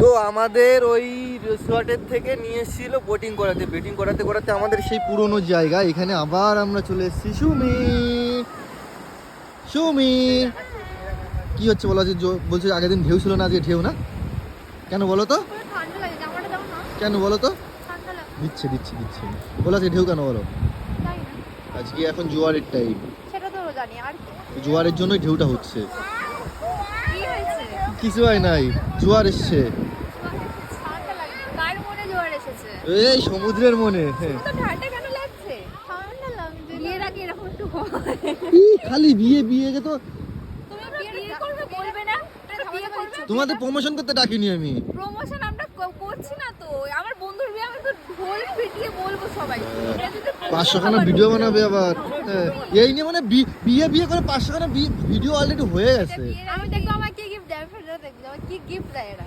তো আমাদের ওই রিসর্টের থেকে নিয়ে এসেছিল বোটিং করাতে, বোটিং করাতে করাতে আমাদের সেই পুরনো জায়গা এখানে আবার আমরা চলে এসেছি। সুমি সুমি কি হচ্ছে বলো? যে বলছে আগের দিন ঢেউ ছিল না, আজকে ঢেউ না কেন বলো তো? ঠান্ডা লাগে, জামাটা দাও না। কেন বলো তো? ঠান্ডা লাগে। দিচ্ছে দিচ্ছে দিচ্ছে বলো আজকে ঢেউ কেন বলো? জানি না। আজকে এখন জোয়ারের টাইম, সেটা তো জানি, আর কি? জোয়ারের জন্যই ঢেউটা হচ্ছে। কি হয়েছে? কিছু হয় নাই, জোয়ার এসছে ঠান্ডা লাগে। কার মনে জোয়ার এসেছে? এই সমুদ্রের মনে। হ্যাঁ তো ঠান্ডা কেন লাগছে? ঠান্ডা লাগছে। বিয়ের আগে এরকম একটু হয়। খালি বিয়ে বিয়ে যে তো তুমি বিয়ে করবে বলবে না? বিয়ে করবে? তোমাদের প্রমোশন করতে ডাকিনি আমি। প্রমোশন আমরা করছি না তো। আমার বন্ধুর বিয়ে, আমি তো ঢোল পিটিয়ে বলবো সবাইকে। এটা যদি 500 খানা ভিডিও বানাবে আবার। হ্যাঁ, এই নিয়ে মানে বিয়ে বিয়ে করে 500 খানা ভিডিও অলরেডি হয়ে গেছে। আমি দেখবো আমার কি গিফট দেয়, ফেরত দেখবো আমার কি গিফট দেয় এরা।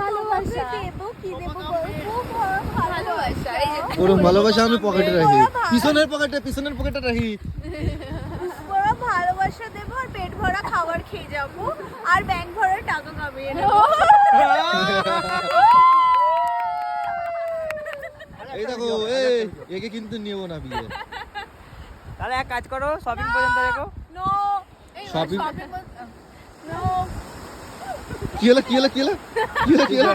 ভালোবাসা দেবো, কি দেবো বলবো। ভালোবাসা, এই যে ওরম ভালোবাসা আমি পকেটে রাখি, পিছনের পকেটে রাখি। পুরো ভালোবাসা দেবো, আর পেট ভরা খাবার খেয়ে যাবো, আর ব্যাংক ভরা টাকা কামিয়ে নেবো। এই দেখো একে কিন্তু নিয়েও না বিয়ে। তাহলে এক কাজ করো, শপিং পর্যন্ত রেখো। No, Shopping? নো, কি হলো কি হলো কি হলো কি হলো কি হলো?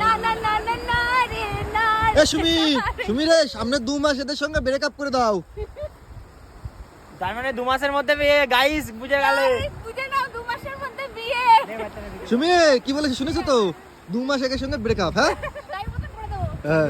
না না না না না রে না। এ সুমি সুমি রে, সামনে 2 মাস এদের সঙ্গে ব্রেকআপ করে দাও। তার মানে 2 মাসের মধ্যে বিয়ে, গাইস বুঝে গেলে। বুঝে নাও 2 মাসের মধ্যে বিয়ে। সুমি কি বলেছে শুনেছো তো? 2 মাস একের সঙ্গে ব্রেকআপ। হ্যাঁ লাইভ মতো করে দেবো। হ্যাঁ